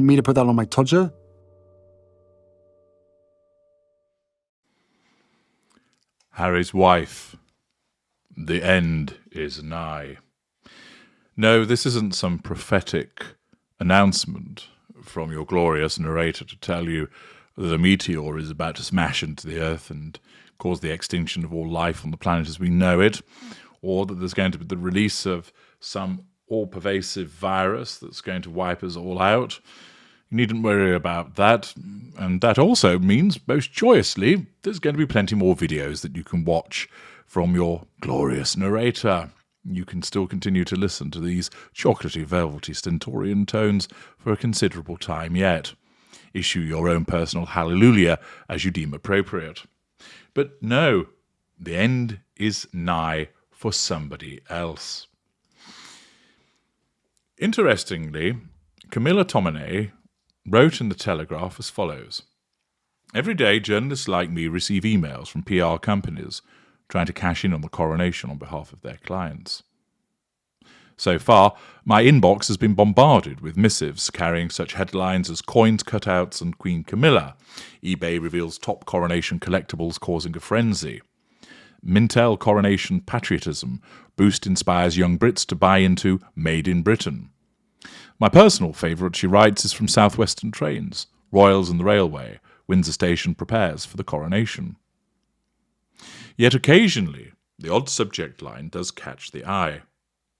want me to put that on my Tudor? Harry's wife. The end is nigh. No, this isn't some prophetic announcement from your glorious narrator to tell you that a meteor is about to smash into the Earth and cause the extinction of all life on the planet as we know it, or that there's going to be the release of some all-pervasive virus that's going to wipe us all out. You needn't worry about that. And that also means, most joyously, there's going to be plenty more videos that you can watch from your glorious narrator. You can still continue to listen to these chocolatey, velvety, stentorian tones for a considerable time yet. Issue your own personal hallelujah as you deem appropriate. But no, the end is nigh for somebody else. Interestingly, Camilla Tominey wrote in the Telegraph as follows. Every day, journalists like me receive emails from PR companies trying to cash in on the coronation on behalf of their clients. So far, my inbox has been bombarded with missives carrying such headlines as Coins Cutouts and Queen Camilla, eBay reveals top coronation collectibles causing a frenzy, Mintel coronation patriotism, boost inspires young Brits to buy into Made in Britain. My personal favourite, she writes, is from Southwestern Trains, Royals and the Railway, Windsor Station prepares for the coronation. Yet occasionally, the odd subject line does catch the eye.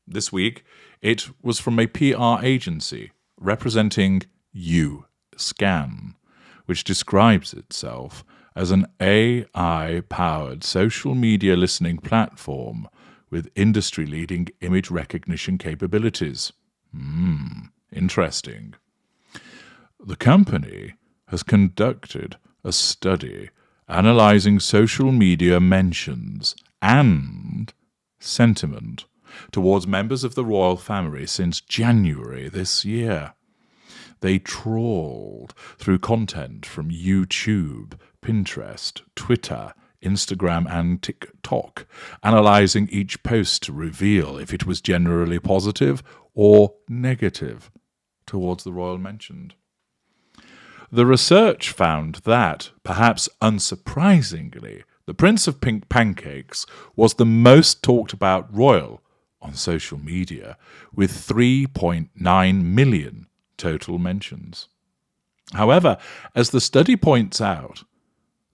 This week, it was from a PR agency representing U-Scan, which describes itself as an AI-powered social media listening platform with industry-leading image recognition capabilities. Interesting. The company has conducted a study analysing social media mentions and sentiment towards members of the royal family since January this year. They trawled through content from YouTube, Pinterest, Twitter, Instagram and TikTok, analysing each post to reveal if it was generally positive or negative towards the royal mentioned. The research found that, perhaps unsurprisingly, the Prince of Pink Pancakes was the most talked about royal on social media, with 3.9 million total mentions. However, as the study points out,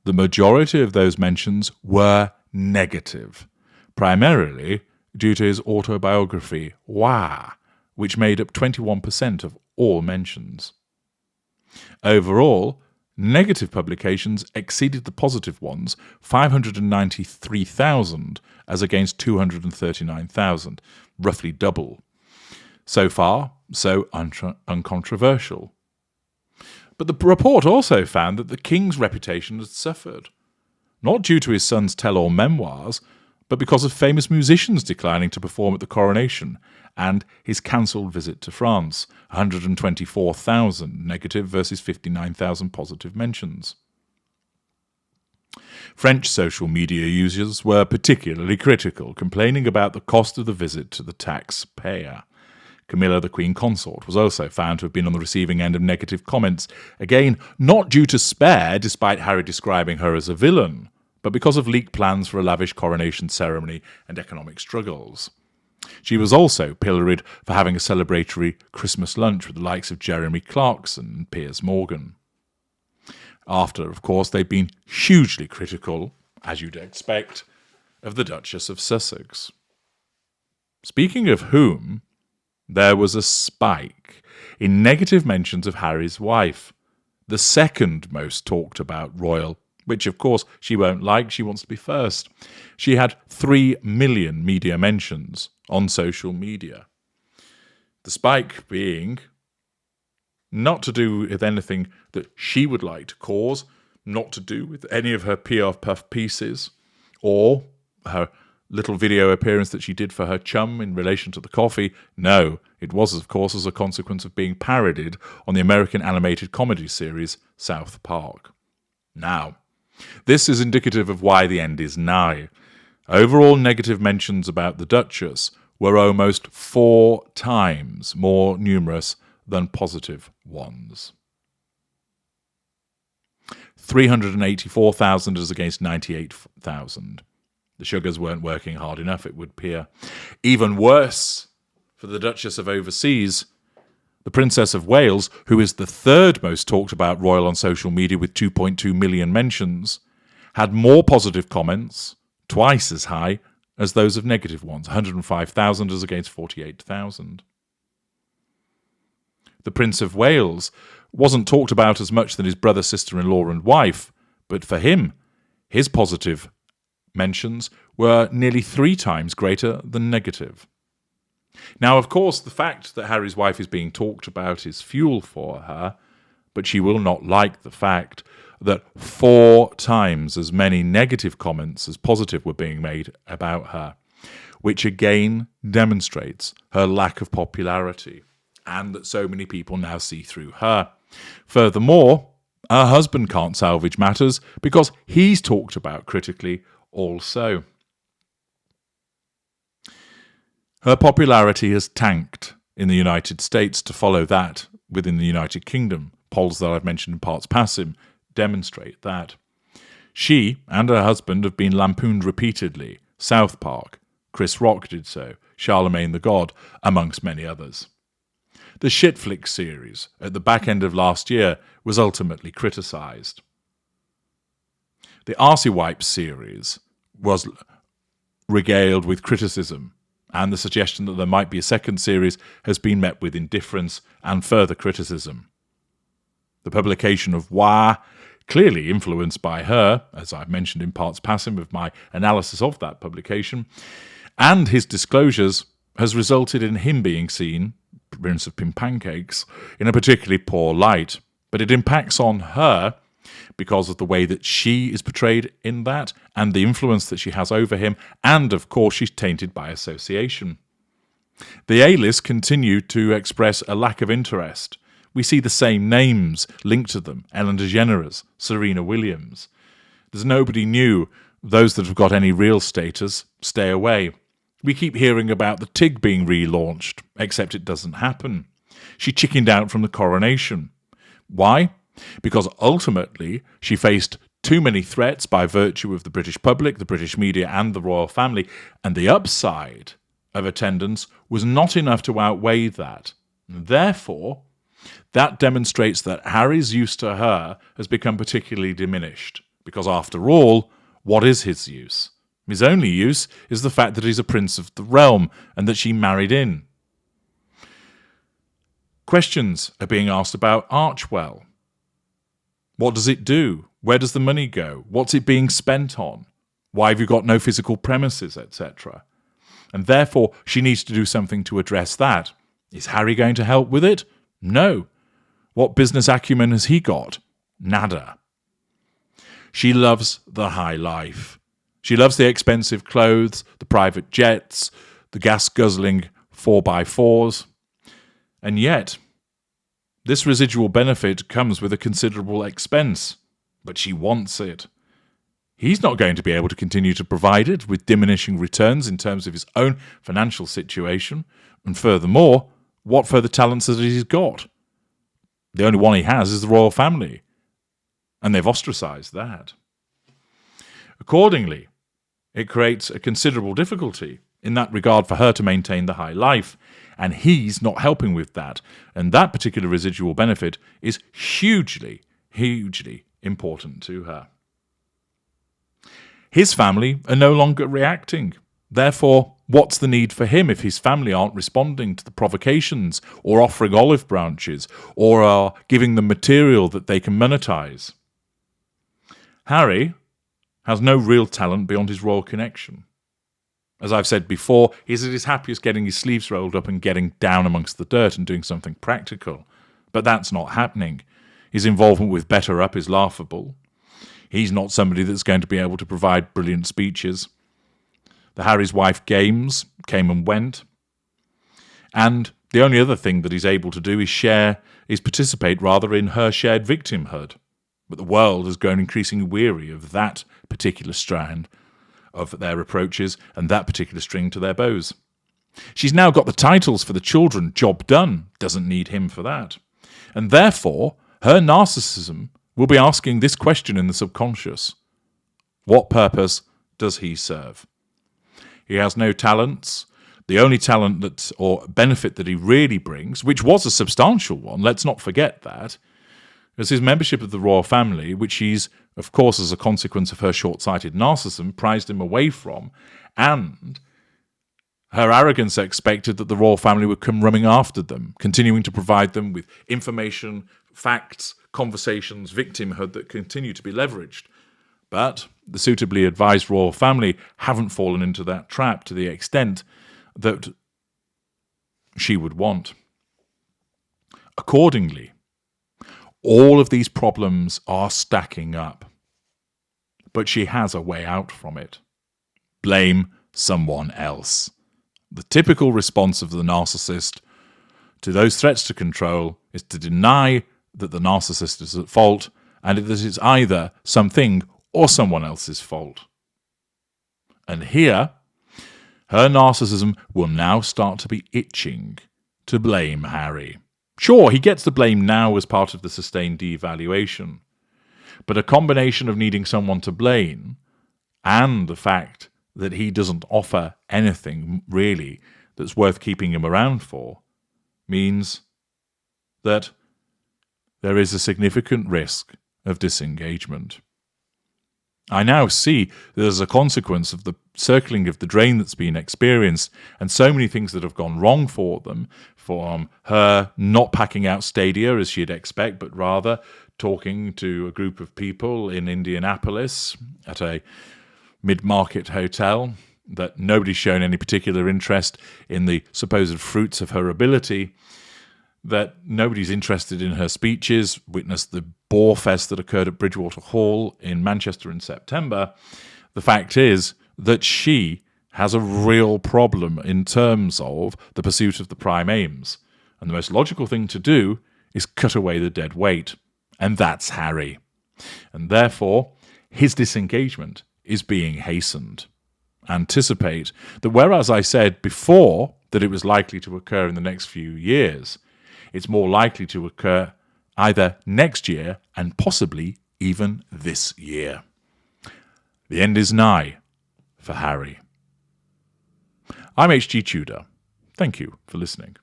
the majority of those mentions were negative, primarily due to his autobiography, Wah, which made up 21% of all mentions. Overall, negative publications exceeded the positive ones, 593,000 as against 239,000, roughly double. So far, so uncontroversial. But the report also found that the king's reputation had suffered, not due to his son's tell-all memoirs, but because of famous musicians declining to perform at the coronation and his cancelled visit to France, 124,000 negative versus 59,000 positive mentions. French social media users were particularly critical, complaining about the cost of the visit to the taxpayer. Camilla, the Queen Consort, was also found to have been on the receiving end of negative comments, again, not due to spare, despite Harry describing her as a villain, but because of leaked plans for a lavish coronation ceremony and economic struggles. She was also pilloried for having a celebratory Christmas lunch with the likes of Jeremy Clarkson and Piers Morgan. After, of course, they'd been hugely critical, as you'd expect, of the Duchess of Sussex. Speaking of whom, there was a spike in negative mentions of Harry's wife, the second most talked about royal, which of course she won't like, she wants to be first. She had 3 million media mentions on social media. The spike being not to do with anything that she would like to cause, not to do with any of her PR puff pieces, or her little video appearance that she did for her chum in relation to the coffee. No, it was, of course, as a consequence of being parodied on the American animated comedy series South Park. Now, this is indicative of why the end is nigh. Overall negative mentions about the Duchess were almost 4 times more numerous than positive ones. 384,000 as against 98,000. The sugars weren't working hard enough, it would appear. Even worse for the Duchess of Overseas, the Princess of Wales, who is the third most talked about royal on social media with 2.2 million mentions, had more positive comments, twice as high as those of negative ones, 105,000 as against 48,000. The Prince of Wales wasn't talked about as much than his brother, sister-in-law and wife, but for him, his positive mentions were nearly 3 times greater than negative. Now, of course, the fact that Harry's wife is being talked about is fuel for her, but she will not like the fact that 4 times as many negative comments as positive were being made about her, which again demonstrates her lack of popularity and that so many people now see through her. Furthermore, her husband can't salvage matters because he's talked about critically also. Her popularity has tanked in the United States to follow that within the United Kingdom. Polls that I've mentioned in parts passive demonstrate that. She and her husband have been lampooned repeatedly. South Park, Chris Rock did so, Charlemagne the God, amongst many others. The Shitflix series at the back end of last year was ultimately criticised. The Arsey Wipes series was regaled with criticism, and the suggestion that there might be a second series has been met with indifference and further criticism. The publication of Wah, clearly influenced by her, as I've mentioned in parts passive of my analysis of that publication, and his disclosures has resulted in him being seen, Prince of Pim Pancakes, in a particularly poor light. But it impacts on her because of the way that she is portrayed in that and the influence that she has over him, and of course she's tainted by association. The A-list continue to express a lack of interest. We see the same names linked to them, Ellen DeGeneres, Serena Williams. There's nobody new. Those that have got any real status stay away. We keep hearing about the TIG being relaunched, except it doesn't happen. She chickened out from the coronation. Why? Because ultimately she faced too many threats by virtue of the British public, the British media and the royal family, and the upside of attendance was not enough to outweigh that. Therefore, that demonstrates that Harry's use to her has become particularly diminished, because after all, what is his use? His only use is the fact that he's a prince of the realm and that she married in. Questions are being asked about Archewell. What does it do? Where does the money go? What's it being spent on? Why have you got no physical premises, etc.? And therefore, she needs to do something to address that. Is Harry going to help with it? No. What business acumen has he got? Nada. She loves the high life. She loves the expensive clothes, the private jets, the gas-guzzling 4x4s. And yet, this residual benefit comes with a considerable expense, but she wants it. He's not going to be able to continue to provide it with diminishing returns in terms of his own financial situation, and furthermore, what further talents has he got? The only one he has is the royal family, and they've ostracised that. Accordingly, it creates a considerable difficulty in that regard for her to maintain the high life, and he's not helping with that, and that particular residual benefit is hugely, hugely important to her. His family are no longer reacting. Therefore, what's the need for him if his family aren't responding to the provocations or offering olive branches or are giving them material that they can monetize? Harry has no real talent beyond his royal connection. As I've said before, he's at his happiest getting his sleeves rolled up and getting down amongst the dirt and doing something practical. But that's not happening. His involvement with Better Up is laughable. He's not somebody that's going to be able to provide brilliant speeches. The Harry's Wife games came and went. And the only other thing that he's able to do is participate rather in her shared victimhood. But the world has grown increasingly weary of that particular strand of their approaches and that particular string to their bows. She's now got the titles for the children, job done, doesn't need him for that. And therefore, her narcissism will be asking this question in the subconscious. What purpose does he serve? He has no talents. The only talent that, or benefit that he really brings, which was a substantial one, let's not forget that, is his membership of the royal family, which he's, of course, as a consequence of her short-sighted narcissism, prized him away from, and her arrogance expected that the royal family would come running after them, continuing to provide them with information, facts, conversations, victimhood that continue to be leveraged. But the suitably advised royal family haven't fallen into that trap to the extent that she would want. Accordingly, all of these problems are stacking up. But she has a way out from it. Blame someone else. The typical response of the narcissist to those threats to control is to deny that the narcissist is at fault and that it's either something or someone else's fault. And here, her narcissism will now start to be itching to blame Harry. Sure, he gets the blame now as part of the sustained devaluation, but a combination of needing someone to blame and the fact that he doesn't offer anything really that's worth keeping him around for means that there is a significant risk of disengagement. I now see that as a consequence of the circling of the drain that's been experienced and so many things that have gone wrong for them, from her not packing out Stadia as she'd expect, but rather talking to a group of people in Indianapolis at a mid-market hotel, that nobody's shown any particular interest in the supposed fruits of her ability, that nobody's interested in her speeches, witness the bore fest that occurred at Bridgewater Hall in Manchester in September. The fact is that she has a real problem in terms of the pursuit of the prime aims. And the most logical thing to do is cut away the dead weight. And that's Harry. And therefore, his disengagement is being hastened. Anticipate that whereas I said before that it was likely to occur in the next few years, it's more likely to occur either next year and possibly even this year. The end is nigh for Harry. I'm H.G. Tudor. Thank you for listening.